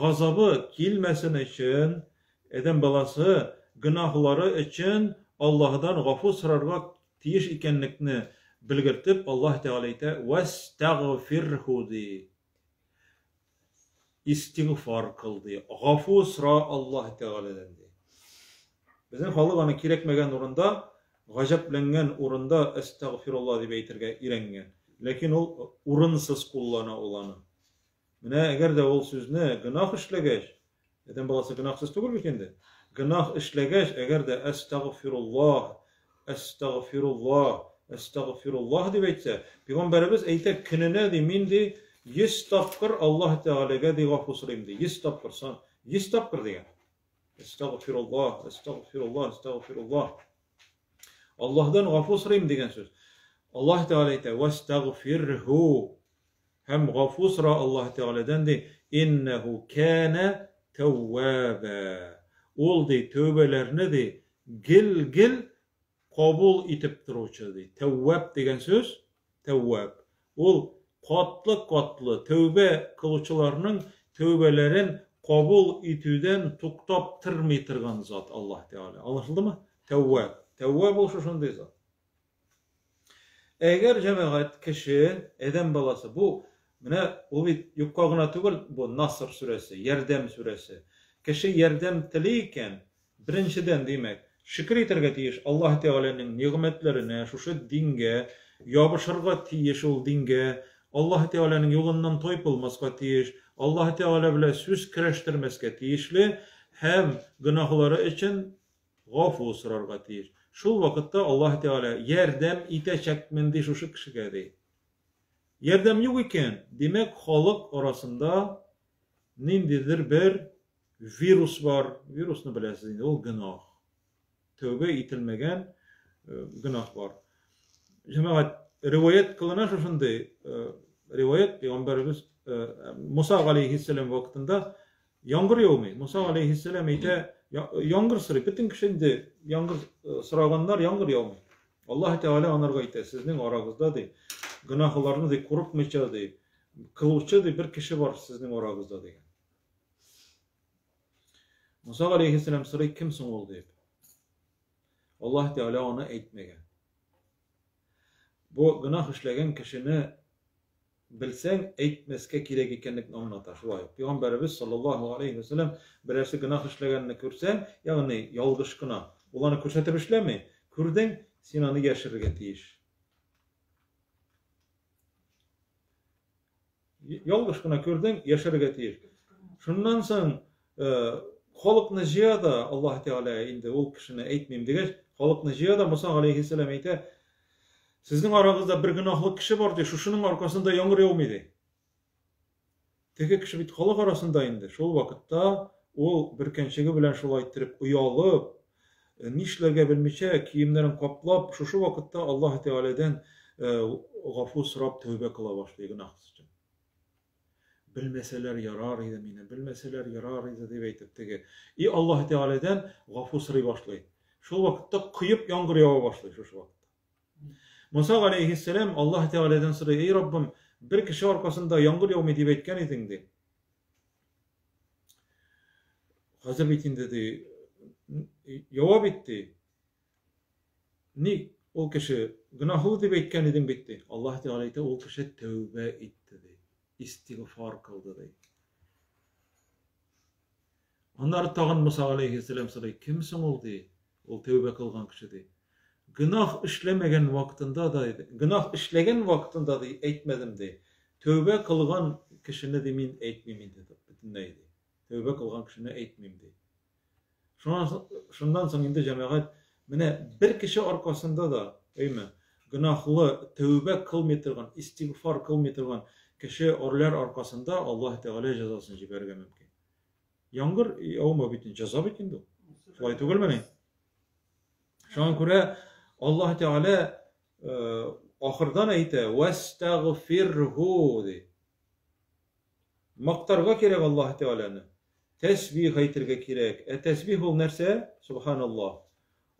gazabı kilmesin için eden balası günahları için Allah'dan gafur sırarga tiyiş ikenlikini bilgirtip Allah Teala ite vestagfirhu di. İstiğfar kıldı. Gafu sıra Allah Teala'dan di. Bizim halık anı kirekmegen orunda, gajaplengen orunda estağfirullah diye beytirge irengen. Lekin ol urunsız kullana olanı. Mine eğer de ol sözüne günah işlegeç, eden balası günahsız tugul bikendi. Günah işlegeç eğer de estağfirullah, estağfirullah, estağfirullah diye beytse, Peygamberimiz eytek kününe di mindi, 100 tapkır Allah Teala'ga di gafu sırayım di. 100 tapkır san, 100 tapkır diye. Estağfirullah, estağfirullah, estağfirullah. Allah'dan gafu sırayım diyen söz. Allah Teala ite vestagfirhu. Hem gafu sıra Allah Teala'dan di. İnnehu kâne tevvâbe. Ol di tövbelerini di gil kabul itip durucu di. Tevvab diyen söz. Tevvab. Ol katlı tövbe kılıçlarının tövbelerin kabul itüden tuktap tırmaytırgan zat Allah Teala. Anlaşıldı mı? Tevvab. Tevvab ol şunday zat. Eğer cemaat kişi eden balası bu o bir yukkağına tügül bu Nasr suresi, Yerdem suresi. Kişi yerdem tiliyken birinciden demek şükür eterge tiyiş Allah Teala'nın nimetlerine şu dinge yabışırga tiyiş ol dinge Allah Teala'nın yolundan toypulmasga tiyiş Allah Teala bile söz kireştirmesge tiyişli hem günahları için gafu sırarga tiyiş. Şu vakitte Allah Teala yerdem ite çekmendi şu kişiye değil. Yerdem yok iken demek halk arasında nindidir bir virüs var. Virüs ne bilesiniz? O günah. Tövbe itilmegen günah var. Cemaat rivayet kılınan şu şimdi rivayet Peygamberimiz Musa aleyhisselam vaktinde yağmur yağmıyor. Musa aleyhisselam ite yağmur sırı. Bütün kişinde yağmur sıraganlar yağmur yağmıyor. Allah Teala onlarga ite sizin aranızda de günahlarını de korkmayça de kılıççı de bir kişi var sizin aranızda de. Musa aleyhisselam sırı kimsin ol deyip. Allah Teala ona etmegen. Bu günah işlegen kişini bilsen etmeske kirek ekenlikini anlatar. Şulay. Peygamberimiz sallallahu aleyhi ve sellem birisi günah işlegenini görsen, yani yalgış günah. Olanı körsetip işlemi. Kürden sen onu yaşırga tiyiş. Yalgış günah kürden yaşırga tiyiş. Şundan sonra halkını ziyada Allah Teala'ya indi ol kişini etmeyeyim diye halkını ziyada Musa aleyhisselam ite sizin aranızda bir günahlı kişi var diye şunun arkasında yağmur yağmıyordu. Teke kişi bit halk arasında indi. Şol vakitte o bir kençegi bilen şol ayttirip uyalıp nişlerge bilmişe kiyimlerini kaplap şu vakitte Allah Teala'dan gafu sırap tövbe kıla başlıyor günahsız için. Bilmeseler yarar idi mine, bilmeseler yarar idi diye aytıp tege. Allah Teala'dan gafu sırayı başlıyor. Şol vakitte kıyıp yağmur yağa başlıyor şu vakitte. Musa aleyhisselam Allah Teala'dan sırayı ey Rabbim bir kişi arkasında yağmur yağmıyor diye etken edindi. Hazır bitin dedi. Yava bitti. Ni o kişi günahlı diye etken edin bitti. Allah Teala'yı o kişi tövbe etti de. İstiğfar kıldı de. Onlar tağın Musa aleyhisselam sırayı kimsin oldu? O tövbe kılgan kişi de. Günah işlemegen vaktında da günah işlegen vaktında da etmedim de. Tövbe kılgan kişini demin etmeyeyim dedi. Bütünleydi. Tövbe kılgan kişini etmeyeyim de. Şundan sonra indi cemaat mine bir kişi arkasında da eyme günahlı tövbe kılmaytırgan, istiğfar kılmaytırgan kişi orlar arkasında Allah Teala cezasını jiberge mümkün. Yağmur yağma bitin ceza bitindi. Şolay tugul meni? Şoň göre Allah Teala ahırdan ayta vestagfirhu de. Maktarga kerek Allah Teala'ny. Tesbih aytırga kerek. Tesbih ol nerse? Subhanallah.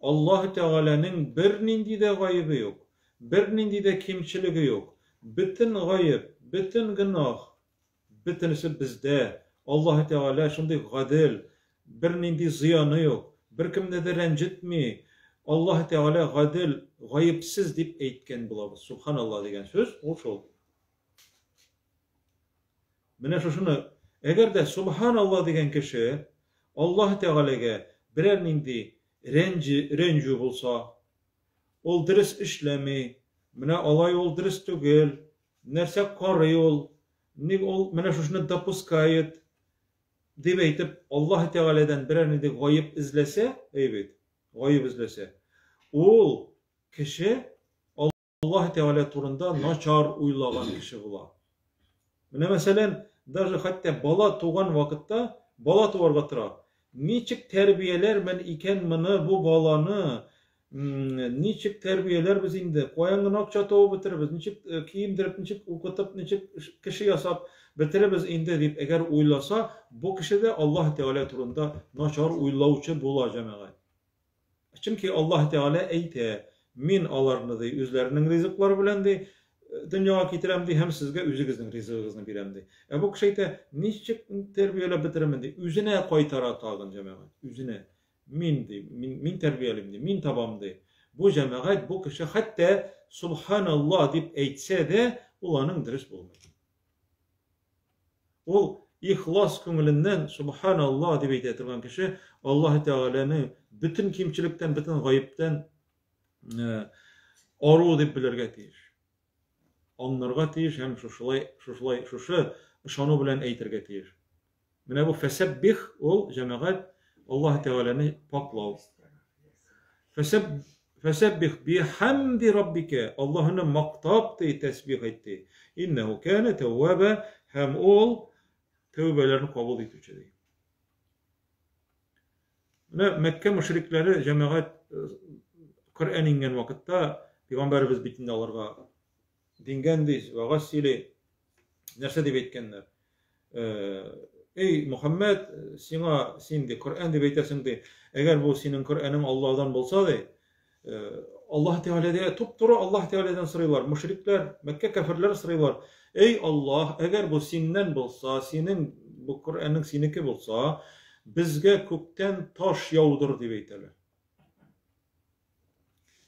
Allah Teala'nın bir nindi de gaybı yok. Bir nindi de kimçiligi yok. Bütün gayb, bütün günah, bütünüsü bizde. Allah Teala şunday gadil, bir nindi ziyanı yok. Bir kimde de rencitmi. Allah Teala gadil, gayipsiz dip eğitken bulabız. Subhanallah degen söz, o şol. Mine şunu, eğer de Subhanallah degen kişi, Allah Teala'ga birer nindi renci bulsa, ol dürüst işlemi, mine alay ol dürüst tügel, nerse karı ol, mine şunu dapuskayet, dip eytip Allah Teala'dan birer nindi gayip izlese, evet. Gayib izlese. Ol kişi Allah Teala turunda naçar uylagan kişi bula. Mine meselen, даже hatta bala tuğan vakitte bala tuğarga tıra. Niçik terbiyeler men iken mını bu balanı, niçik terbiyeler biz indi, koyangın akça toğu bitiririz, niçik kiyimdirip, niçik ukutup, niçik kişi yasap bitiririz indi deyip eğer uylasa, bu kişi de Allah Teala turunda naçar uylavçı bula cemaat. Çünkü Allah Teala eyte min alarını dey, üzlerinin rizikleri bilen dey, dünyaya getirem dey, hem sizge üzügüzün rizikini birem dey. Bu kişi de niçik terbiyeyle bitirem dey, üzüne koytara tağın cemaat, üzüne min dey, min terbiyelim dey, min tabam dey. Bu cemaat, bu kişi hatta Subhanallah deyip eytse de ulanın dürüst bulmayı. O ihlas köngülünden Subhanallah deyip eytetirgen kişi Allah Teala'nı bütün kimçilikten, bütün gayipten aru deyip bilirge tiyiş. Anlarga tiyiş, hem şuşu şanu bilen eytirge tiyiş. Mine bu fesebbih ol cemaat Allah Teala'nı paklav. Fesebbih bihamdi rabbike, Allah'ını maktap dey tesbih etti. İnnehu kâne tevvâbe, hem ol tevbelerini kabul etüçe dey. Mekke müşrikleri cemaat Kur'an ingen vakitte Peygamberimiz bitinde alarga dingendiz ve gassili nerse deyip etkenler. Ey Muhammed, sina sindi Kur'an deyip eytesin eğer bu senin Kur'an'ın Allah'dan bolsa de, Allah Teala'ya tupturu Allah Teala'dan sıraylar. Müşrikler, Mekke kafirler sıraylar. Ey Allah, eğer bu senden bolsa, senin bu Kur'an'ın siniki bolsa, bizge kökten taş yağdır deyip eyteler.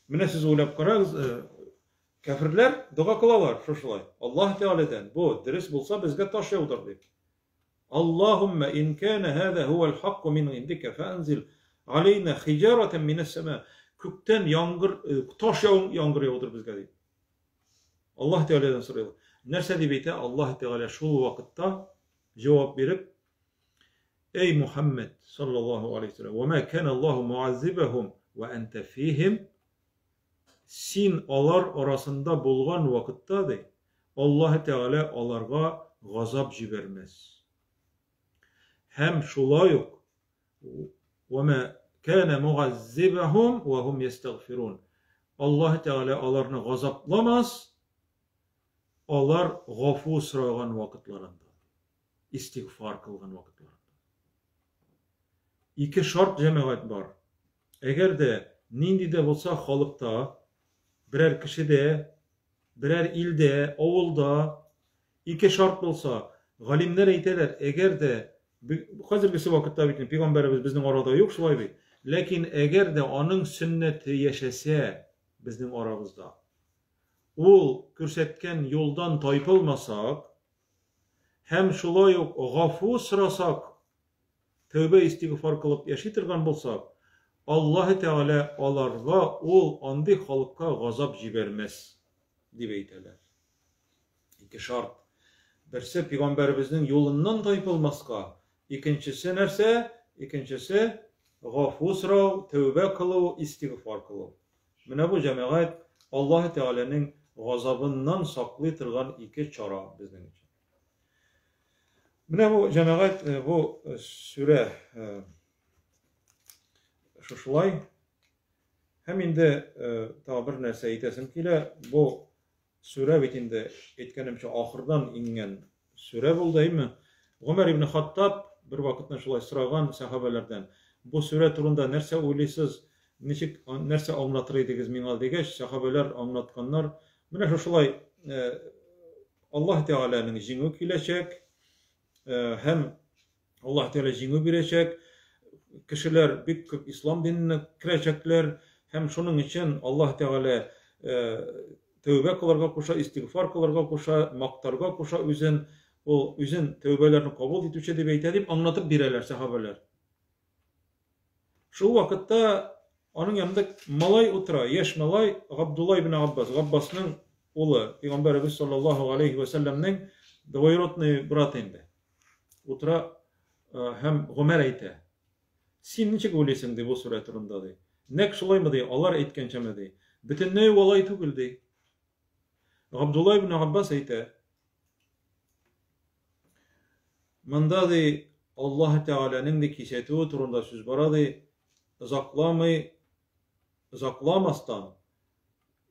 Mine siz oylap qarağız, kafirler dua kılalar şuşulay. Allah Teala'dan bu dürüst bolsa bizge taş yağdır deyip. Allahümme in kana hada huvel hakku min indike fenzil aleyna hicareten mines sema. Kökten taş yağmur yağdır bizge deyip. Allah Teala'dan soruyorlar. Nerse deyip eyte Allah Teala şu vakitte cevap verip, ey Muhammed sallallahu aleyhi ve sellem, وَمَا كَانَ اللّٰهُ مُعَذِّبَهُمْ وَاَنْتَ ف۪يهِمْ, sin alar arasında bulgan vakitte de Allah Teala alarga gazap jibermez. Hem şula yok. وَمَا كَانَ مُعَذِّبَهُمْ وَهُمْ يَسْتَغْفِرُونَ. Allah Teala alarını gazaplamaz, alar gafu sıragan vakitlarında, istiğfar kılgan vakitlarında. İki şart cemaat var. Eğer de nindi de olsa halıkta, birer kişide, birer ilde, oğulda iki şart olsa, galimler eyteler, eğer de hazırgısı vakitte bitin, Peygamberimiz bizden arada yok şulay bey. Lakin eğer de onun sünneti yaşasa bizden aramızda, ol körsetken yoldan taypılmasak, hem şulay yok, gafu sırasak, tövbe istiğfar kılıp yaşaytırgan bolsak, Allah Teala alarga ol andi halka gazap jibermez deyip eyteler. İki şart. Birisi Peygamberimizin yolundan taypılmaska, ikincisi nerse? İkincisi gafu sırav, tövbe kılıv, istiğfar kılıv. Mine bu cemaat Allah Teala'nın gazabından saklaytırgan iki çara bizden için. Mine bu cemaat bu süre şuşulay. Hem indi tabir nerse eytesim ki bu süre bitinde etkenimçe ahırdan ingen süre bul değil mi? Ömer ibn Hattab bir vakitden şulay sıragan sahabelerden bu süre turunda nerse uylisiz nerse anlatırıydıgız minal degeç sahabeler anlatkanlar mine şulay Allah Teala'nın jingü kileçek hem Allah Teala jingü birecek kişiler bir İslam dinine kirecekler hem şunun için Allah Teala tövbe kılarga koşa, istiğfar kılarga koşa, maktarga koşa üzün tövbelerini kabul etüçe dep eytedip anlatıp bireler sahabeler. Şu vakitte onun yanında malay otura, yaş malay Abdullah ibn Abbas, Abbas'ın oğlu, Peygamberimiz sallallahu aleyhi ve sellem'nin doyrotny bratıydı. Otura hem Ömer eyte. Sen niçe öyleysin de bu sure turunda de. Nek şolay mı de, Allah eytkençeme de. Bütünlüğü olay tugul de. Abdullah ibn Abbas eyte. Manda de Allah Teala'nın de kiseti turunda söz bara de. Zaklamastan,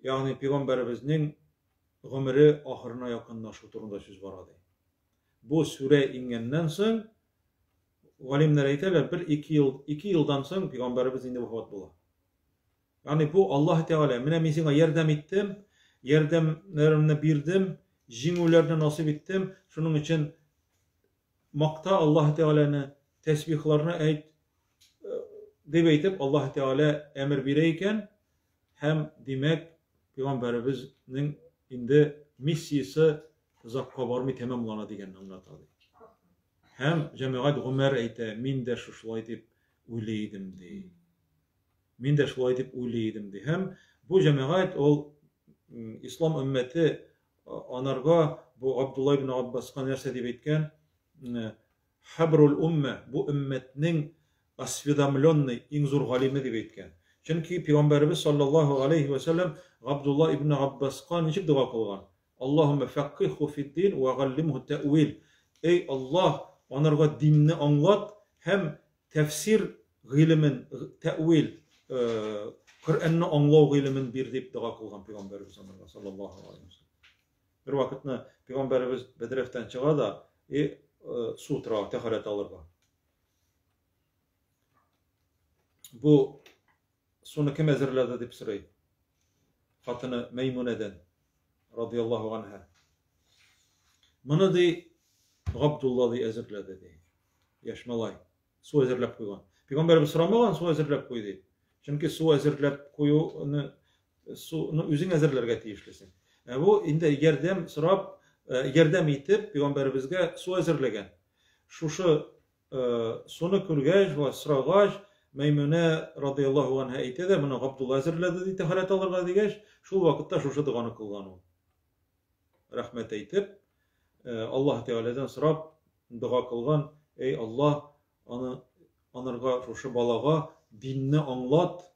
yani Peygamberimizin ömrü ahırına yakınlaşu turunda söz bara de. Bu sure ingenden soň alimler eyterler, 1-2 yıldan soň Peygamberimiz indi vefat bolar. Yani bu Allah Teala mine men siňe yerdem etdim, yerdemlerini birdim, jiňulerini nasip etdim. Şunun için makta Allah Teala'nı tesbihlerini ayt dep eytip Allah Teala emir bereyken hem demek Peygamberimizin indi missiyasi zakka barmy tamamlana diýeni anlatady. Hem cemaat Ömer eyte, min de şuşulay dep uylaýdym di. Min de şulay dep uylaýdym di. Hem bu cemaat ol İslam ümmeti anarga bu Abdullah ibn Abbas'a nerse dep etken habrul umme, bu ümmetning asvidamlonny iň zor galimi dep etken. Çünki Peygamberimiz sallallahu aleyhi ve sellem Abdullah ibn Abbas'a niçe dua kılgan? Allahümme faqqihhu fid-din ve gallimhu ta'wil. Ey Allah, onarga dinni anlat hem tefsir gilimin, ta'wil, Kur'an'ı anlaw gilimin bir dep dua kılgan Peygamberimiz sallallahu aleyhi ve sellem. Bir vakitne Peygamberimiz Bedireften çıga da sutra taharet alırga. Bu sunu kim ezirledi dep soraý. Hatyny Meymuneden radıyallahu anha. Muny di Abdullah di ezirledi di. Yaşmalay. Su ezirlep koygan. Peygamberimiz soramagan su ezirlep koydy. Çünki su ezirlep koyuny sunu üzüň ezirlerge tiýişlisin. Bu indi yerdem sorap yerdem etip Peygamberimizge su ezirlegen. Şuşu sunu körgeç we soragaç Meymune radıyallahu anha eytede muny Abdullah ezirledi di taharet alırga diýeş. Şol wagtda şuşa dugany kılgan ol. Rahmet eytip Allah Teala'dan sorap dua kılgan, ey Allah, anarga şuşa balaga dinni anlat,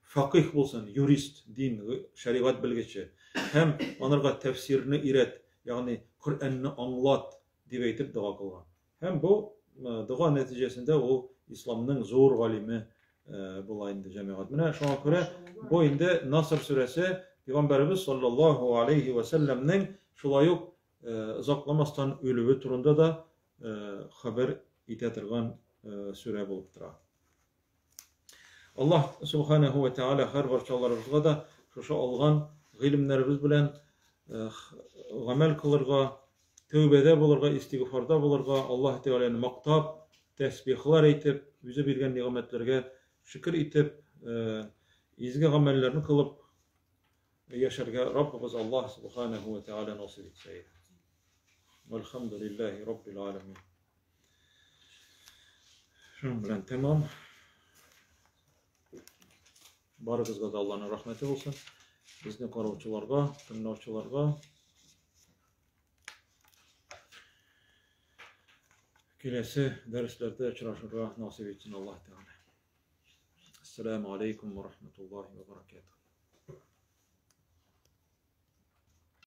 fakih bolsun, jurist, din, şeriat bilgeçi. Hem anarga tefsirini iret, yani Kur'an'ı anlat dep eytip dua kılgan. Hem bu dua netijesinde o İslam'ın zor galimi bulayındı cemaat. Mine şoňa göre bu indi Nasr suresi Peygamberimiz sallallahu aleyhi ve sellem'nin şulaýyk uzaklamasdan ölübü turunda da haber itetirgan süre bolup durar. Allah subhanahu ve taala her barçalarybızga da şoşa algan gilimlerimiz bilen amel kılırga, tövbede bolurga, istiğfarda bolurga, Allah Teala'ny maktap, tesbihler etip, bize bergen nimetlerge şükür etip, izgi amellerini kılıp yaşarga Rabbimiz Allah subhanahu ve taala nasip etsin. Velhamdülillahi rabbil alamin. Şun bilen tamam. Barıgızga da Allah'ın rahmeti olsun. Bizni karauçularga, dinlauçularga kelesi derslerde uçraşırga nasip etsin Allah Teala. Esselamu aleyküm ve rahmetullahi ve berekatuhu.